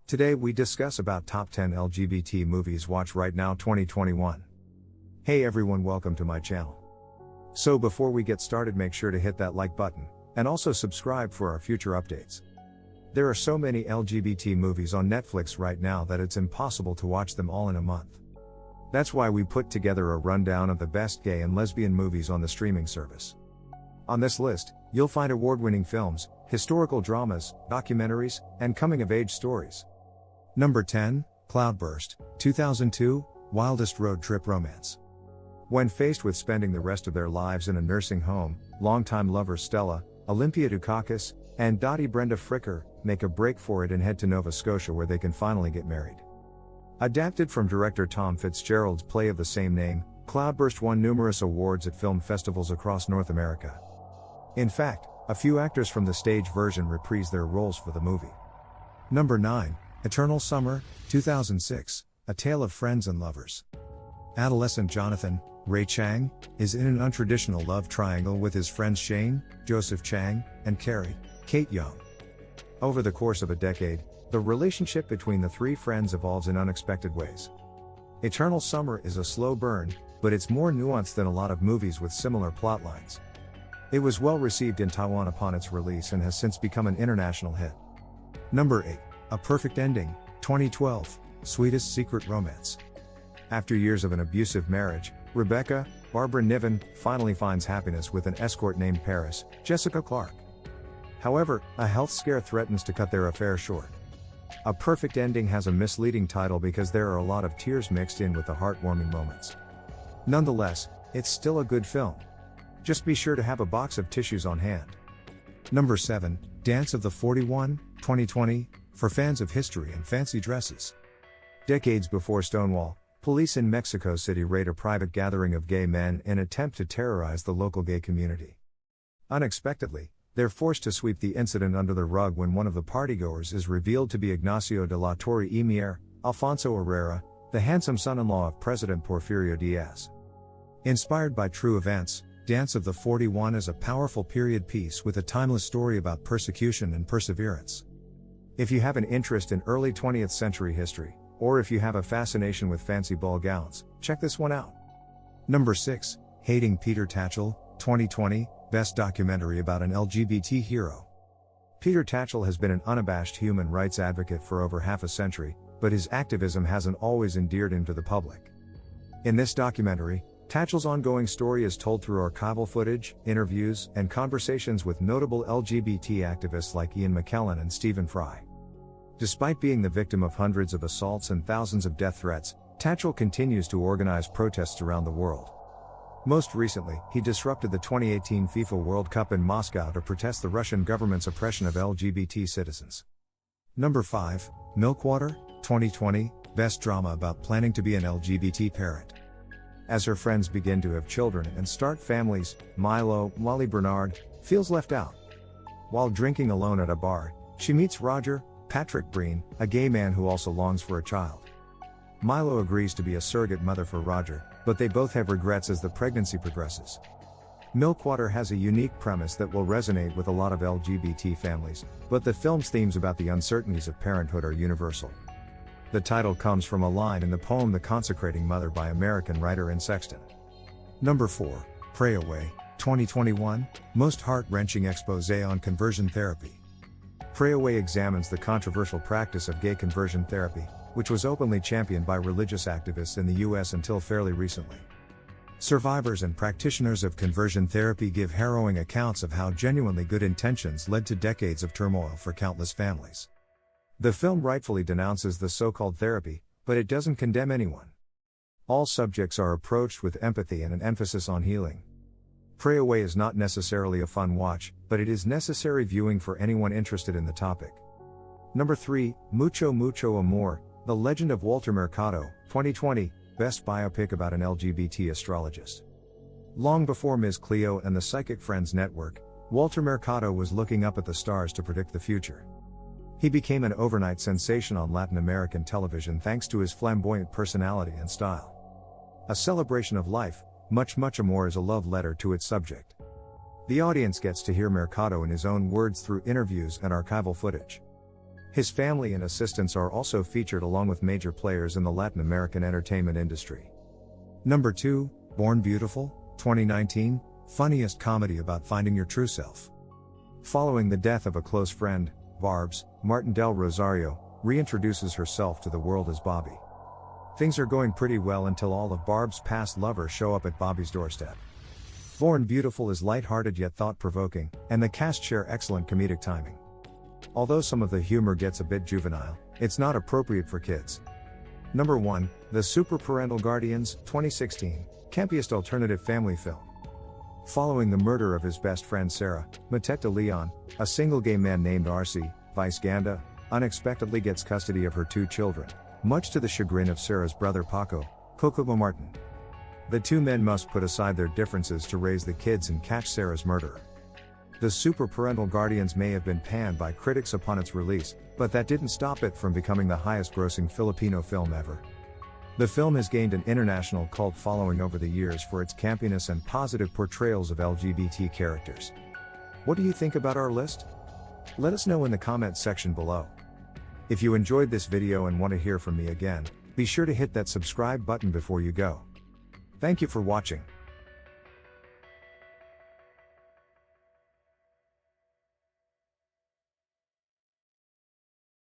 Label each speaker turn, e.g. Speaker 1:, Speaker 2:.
Speaker 1: Today we discuss about top 10 LGBT movies watch right now 2021. Hey everyone, welcome to my channel. So before we get started, make sure to hit that like button, and also subscribe for our future updates. There are so many LGBT movies on Netflix right now that it's impossible to watch them all in a month. That's why we put together a rundown of the best gay and lesbian movies on the streaming service. On this list, you'll find award-winning films, historical dramas, documentaries, and coming-of-age stories. Number 10, Cloudburst, 2002, wildest road trip romance. When faced with spending the rest of their lives in a nursing home, longtime lovers Stella, Olympia Dukakis, and Dottie Brenda Fricker make a break for it and head to Nova Scotia where they can finally get married. Adapted from director Tom Fitzgerald's play of the same name, Cloudburst won numerous awards at film festivals across North America. In fact, a few actors from the stage version reprised their roles for the movie. Number 9, Eternal Summer, 2006, a tale of friends and lovers. Adolescent Jonathan, Ray Chang, is in an untraditional love triangle with his friends Shane, Joseph Chang, and Carrie, Kate Young. Over the course of a decade, the relationship between the three friends evolves in unexpected ways. Eternal Summer is a slow burn, but it's more nuanced than a lot of movies with similar plotlines. It was well received in Taiwan upon its release and has since become an international hit. Number 8, A Perfect Ending, 2012, sweetest secret romance. After years of an abusive marriage, Rebecca, Barbara Niven, finally finds happiness with an escort named Paris, Jessica Clark. However, a health scare threatens to cut their affair short. A Perfect Ending has a misleading title because there are a lot of tears mixed in with the heartwarming moments. Nonetheless, it's still a good film. Just be sure to have a box of tissues on hand. Number 7, Dance of the 41, 2020, for fans of history and fancy dresses. Decades before Stonewall, police in Mexico City raid a private gathering of gay men in an attempt to terrorize the local gay community. Unexpectedly, they're forced to sweep the incident under the rug when one of the partygoers is revealed to be Ignacio de la Torre y Mier, Alfonso Herrera, the handsome son-in-law of President Porfirio Diaz. Inspired by true events, Dance of the 41 is a powerful period piece with a timeless story about persecution and perseverance. If you have an interest in early 20th century history, or if you have a fascination with fancy ball gowns, check this one out. Number 6, Hating Peter Tatchell, 2020, best documentary about an LGBT hero. Peter Tatchell has been an unabashed human rights advocate for over half a century, but his activism hasn't always endeared him to the public. In this documentary, Tatchell's ongoing story is told through archival footage, interviews, and conversations with notable LGBT activists like Ian McKellen and Stephen Fry. Despite being the victim of hundreds of assaults and thousands of death threats, Tatchell continues to organize protests around the world. Most recently, he disrupted the 2018 FIFA World Cup in Moscow to protest the Russian government's oppression of LGBT citizens. Number 5, Milkwater, 2020, best drama about planning to be an LGBT parent. As her friends begin to have children and start families, Milo, Molly Bernard, feels left out. While drinking alone at a bar, she meets Roger, Patrick Breen, a gay man who also longs for a child. Milo agrees to be a surrogate mother for Roger, but they both have regrets as the pregnancy progresses. Milkwater has a unique premise that will resonate with a lot of LGBT families, but the film's themes about the uncertainties of parenthood are universal. The title comes from a line in the poem The Consecrating Mother by American writer Anne Sexton. Number 4, Pray Away, 2021, most heart-wrenching exposé on conversion therapy. Pray Away examines the controversial practice of gay conversion therapy, which was openly championed by religious activists in the US until fairly recently. Survivors and practitioners of conversion therapy give harrowing accounts of how genuinely good intentions led to decades of turmoil for countless families. The film rightfully denounces the so-called therapy, but it doesn't condemn anyone. All subjects are approached with empathy and an emphasis on healing. Pray Away is not necessarily a fun watch, but it is necessary viewing for anyone interested in the topic. Number 3, Mucho Amor, The Legend of Walter Mercado, 2020, best biopic about an LGBT astrologist. Long before Ms. Cleo and the Psychic Friends Network, Walter Mercado was looking up at the stars to predict the future. He became an overnight sensation on Latin American television thanks to his flamboyant personality and style. A celebration of life, Mucho Amor is a love letter to its subject. The audience gets to hear Mercado in his own words through interviews and archival footage. His family and assistants are also featured along with major players in the Latin American entertainment industry. Number 2, Born Beautiful, 2019, funniest comedy about finding your true self. Following the death of a close friend, Barb's, Martin Del Rosario, reintroduces herself to the world as Bobby. Things are going pretty well until all of Barb's past lovers show up at Bobby's doorstep. Born Beautiful is lighthearted yet thought-provoking, and the cast share excellent comedic timing. Although some of the humor gets a bit juvenile, it's not appropriate for kids. Number 1, The Super Parental Guardians, 2016, campiest alternative family film. Following the murder of his best friend Sarah, Matete de Leon, a single gay man named Arce, Vice Ganda, unexpectedly gets custody of her 2 children, much to the chagrin of Sarah's brother Paco, Kokomo Martin. The 2 men must put aside their differences to raise the kids and catch Sarah's murderer. The Super Parental Guardians may have been panned by critics upon its release, but that didn't stop it from becoming the highest-grossing Filipino film ever. The film has gained an international cult following over the years for its campiness and positive portrayals of LGBT characters. What do you think about our list? Let us know in the comments section below. If you enjoyed this video and want to hear from me again, be sure to hit that subscribe button before you go. Thank you for watching.